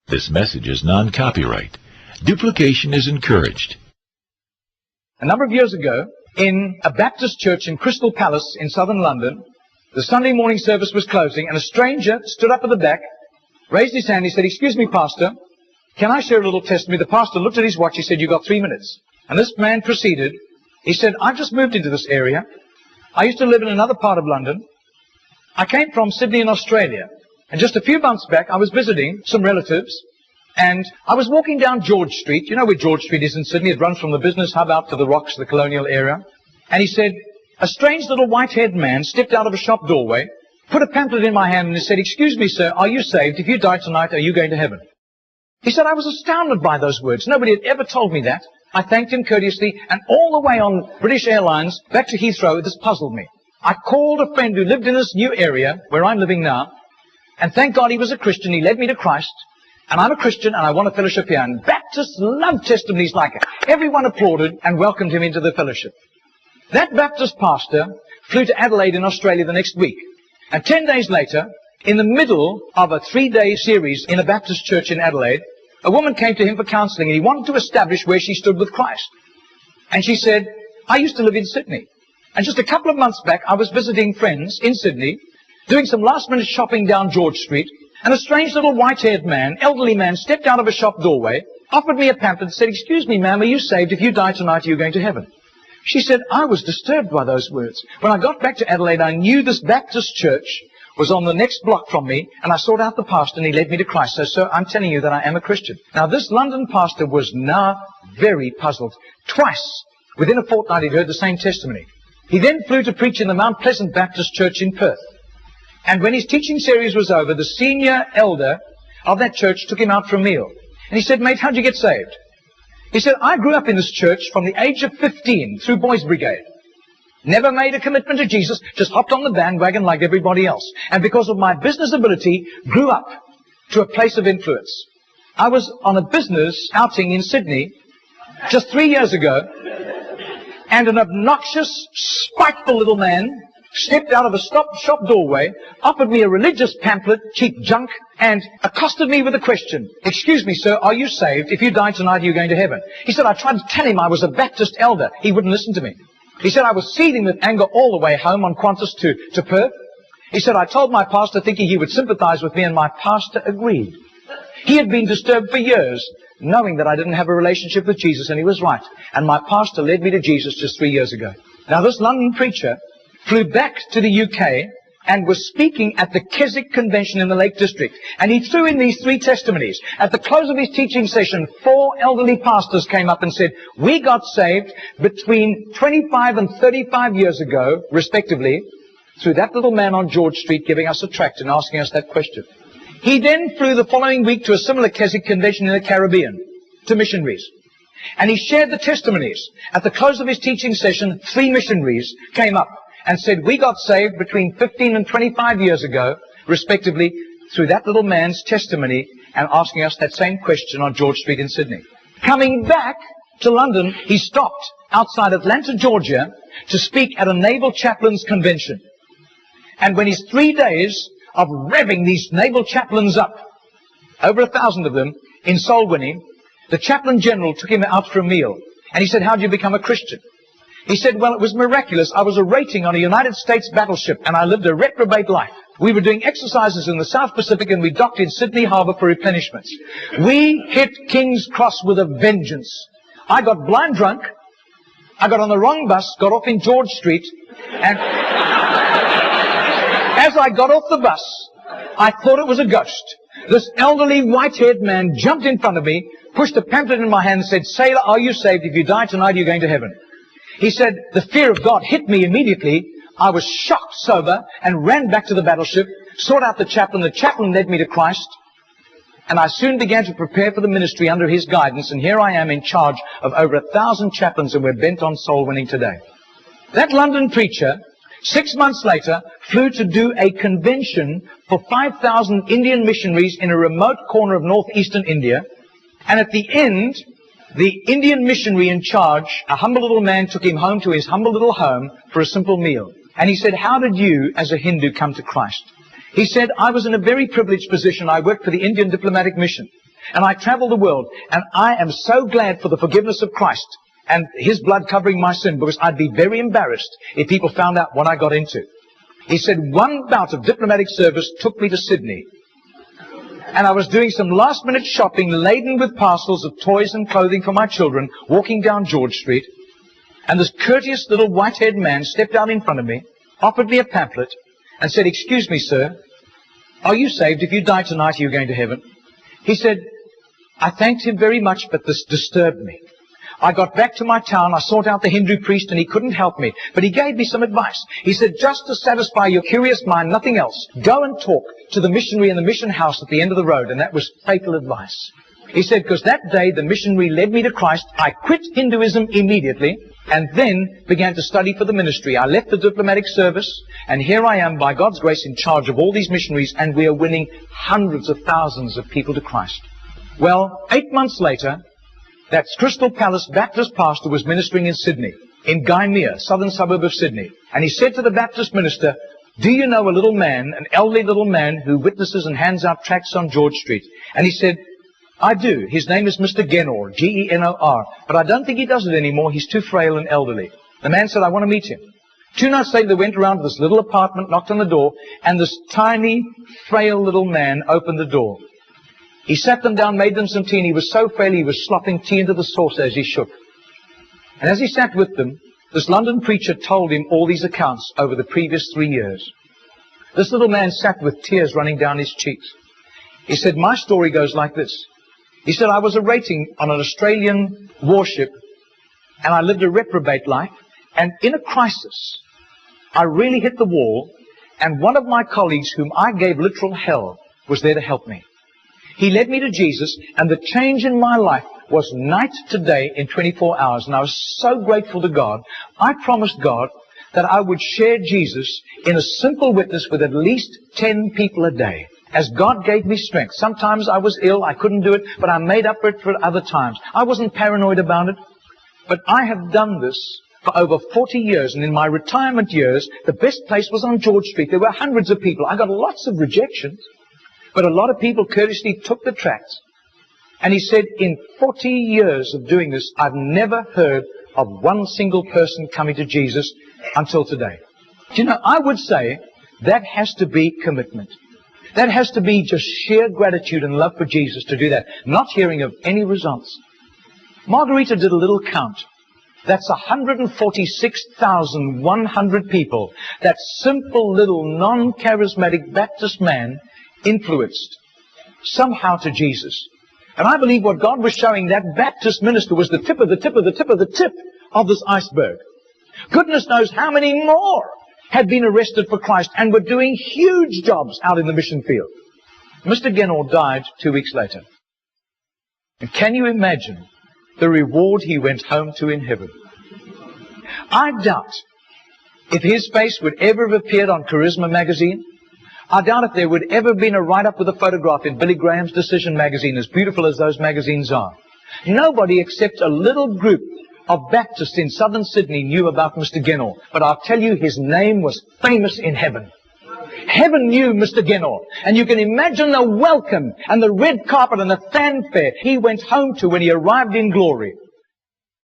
This message is non-copyright. Duplication is encouraged. A number of years ago, in a Baptist church in Crystal Palace in southern London, the Sunday morning service was closing, and a stranger stood up at the back, raised his hand, he said, "Excuse me, Pastor, can I share a little testimony?" The pastor looked at his watch, he said, "You've got 3 minutes." And this man proceeded. He said, "I've just moved into this area. I used to live in another part of London. I came from Sydney in Australia. And just a few months back, I was visiting some relatives, and I was walking down George Street. You know where George Street is in Sydney? It runs from the business hub out to the rocks, the colonial area. And he said, a strange little white-haired man stepped out of a shop doorway, put a pamphlet in my hand, and he said, "Excuse me, sir, are you saved? If you die tonight, are you going to heaven?" He said, I was astounded by those words. Nobody had ever told me that. I thanked him courteously, and all the way on British Airlines back to Heathrow, this puzzled me. I called a friend who lived in this new area where I'm living now, and thank God he was a Christian. He led me to Christ. And I'm a Christian, and I want a fellowship here. And Baptists love testimonies like it. Everyone applauded and welcomed him into the fellowship. That Baptist pastor flew to Adelaide in Australia the next week. And 10 days later, in the middle of a 3-day series in a Baptist church in Adelaide, a woman came to him for counseling, and he wanted to establish where she stood with Christ. And she said, "I used to live in Sydney. And just a couple of months back, I was visiting friends in Sydney, doing some last-minute shopping down George Street, and a strange little white-haired man, elderly man, stepped out of a shop doorway, offered me a pamphlet, and said, 'Excuse me, ma'am, are you saved? If you die tonight, are you going to heaven?'" She said, "I was disturbed by those words. When I got back to Adelaide, I knew this Baptist church was on the next block from me, and I sought out the pastor, and he led me to Christ. So, sir, I'm telling you that I am a Christian." Now, this London pastor was now very puzzled. Twice, within a fortnight, he'd heard the same testimony. He then flew to preach in the Mount Pleasant Baptist Church in Perth. And when his teaching series was over, the senior elder of that church took him out for a meal. And he said, "Mate, how'd you get saved?" He said, "I grew up in this church from the age of 15 through Boys Brigade. Never made a commitment to Jesus, just hopped on the bandwagon like everybody else. And because of my business ability, grew up to a place of influence. I was on a business outing in Sydney just 3 years ago, and an obnoxious, spiteful little man stepped out of a shop doorway, offered me a religious pamphlet, cheap junk, and accosted me with a question. 'Excuse me, sir, are you saved? If you die tonight, are you going to heaven?' He said, I tried to tell him I was a Baptist elder. He wouldn't listen to me. He said, I was seething with anger all the way home on Qantas to Perth. He said, I told my pastor thinking he would sympathize with me, and my pastor agreed. He had been disturbed for years, knowing that I didn't have a relationship with Jesus, and he was right. And my pastor led me to Jesus just 3 years ago." Now, this London preacher flew back to the UK and was speaking at the Keswick Convention in the Lake District. And he threw in these 3 testimonies. At the close of his teaching session, 4 elderly pastors came up and said, "We got saved between 25 and 35 years ago, respectively, through that little man on George Street giving us a tract and asking us that question." He then flew the following week to a similar Keswick Convention in the Caribbean, to missionaries. And he shared the testimonies. At the close of his teaching session, 3 missionaries came up and said, "We got saved between 15 and 25 years ago, respectively, through that little man's testimony and asking us that same question on George Street in Sydney." Coming back to London, he stopped outside Atlanta, Georgia, to speak at a naval chaplains convention. And when his 3 days of revving these naval chaplains up, over 1,000 of them, in soul winning, the chaplain general took him out for a meal. And he said, "How did you become a Christian?" He said, "Well, it was miraculous. I was a rating on a United States battleship, and I lived a reprobate life. We were doing exercises in the South Pacific, and we docked in Sydney Harbour for replenishments. We hit King's Cross with a vengeance. I got blind drunk. I got on the wrong bus, got off in George Street, and as I got off the bus, I thought it was a ghost. This elderly white-haired man jumped in front of me, pushed a pamphlet in my hand, and said, 'Sailor, are you saved? If you die tonight, you're going to heaven.' He said, the fear of God hit me immediately. I was shocked sober and ran back to the battleship, sought out the chaplain. The chaplain led me to Christ, and I soon began to prepare for the ministry under his guidance, and here I am in charge of over 1,000 chaplains, and we're bent on soul winning today." That London preacher, 6 months later, flew to do a convention for 5,000 Indian missionaries in a remote corner of northeastern India, and at the end, the Indian missionary in charge, a humble little man, took him home to his humble little home for a simple meal. And he said, "How did you, as a Hindu, come to Christ?" He said, "I was in a very privileged position. I worked for the Indian diplomatic mission. And I travel the world, and I am so glad for the forgiveness of Christ and His blood covering my sin, because I'd be very embarrassed if people found out what I got into. He said, one bout of diplomatic service took me to Sydney. And I was doing some last-minute shopping laden with parcels of toys and clothing for my children, walking down George Street. And this courteous little white-haired man stepped out in front of me, offered me a pamphlet, and said, "Excuse me, sir, are you saved? If you die tonight, are you going to heaven?" He said, I thanked him very much, but this disturbed me. I got back to my town, I sought out the Hindu priest, and he couldn't help me. But he gave me some advice. He said, just to satisfy your curious mind, nothing else, go and talk to the missionary in the mission house at the end of the road. And that was fatal advice. He said, because that day the missionary led me to Christ. I quit Hinduism immediately, and then began to study for the ministry. I left the diplomatic service, and here I am, by God's grace, in charge of all these missionaries, and we are winning hundreds of thousands of people to Christ. Well, 8 months later, that Crystal Palace Baptist pastor was ministering in Sydney, in Genor, southern suburb of Sydney. And he said to the Baptist minister, do you know a little man, an elderly little man, who witnesses and hands out tracts on George Street? And he said, I do. His name is Mr. Genor, Genor. But I don't think he does it anymore. He's too frail and elderly. The man said, I want to meet him. 2 nights later, they went around to this little apartment, knocked on the door, and this tiny, frail little man opened the door. He sat them down, made them some tea, and he was so frail he was slopping tea into the saucer as he shook. And as he sat with them, this London preacher told him all these accounts over the previous 3 years. This little man sat with tears running down his cheeks. He said, my story goes like this. He said, I was a rating on an Australian warship, and I lived a reprobate life, and in a crisis, I really hit the wall, and one of my colleagues, whom I gave literal hell, was there to help me. He led me to Jesus, and the change in my life was night to day in 24 hours. And I was so grateful to God. I promised God that I would share Jesus in a simple witness with at least 10 people a day, as God gave me strength. Sometimes I was ill, I couldn't do it, but I made up for it for other times. I wasn't paranoid about it, but I have done this for over 40 years, and in my retirement years, the best place was on George Street. There were hundreds of people. I got lots of rejections. But a lot of people courteously took the tracts. And he said, in 40 years of doing this, I've never heard of one single person coming to Jesus until today. Do you know, I would say that has to be commitment. That has to be just sheer gratitude and love for Jesus to do that, not hearing of any results. Margarita did a little count. That's 146,100 people. That simple little non-charismatic Baptist man influenced somehow to Jesus. And I believe what God was showing that Baptist minister was the tip of the tip of the tip of the tip of this iceberg. Goodness knows how many more had been arrested for Christ and were doing huge jobs out in the mission field. Mr. Genor died 2 weeks later. And can you imagine the reward he went home to in heaven? I doubt if his face would ever have appeared on Charisma magazine. I doubt if there would ever have been a write-up with a photograph in Billy Graham's Decision magazine, as beautiful as those magazines are. Nobody except a little group of Baptists in southern Sydney knew about Mr. Genor. But I'll tell you, his name was famous in heaven. Heaven knew Mr. Genor. And you can imagine the welcome and the red carpet and the fanfare he went home to when he arrived in glory.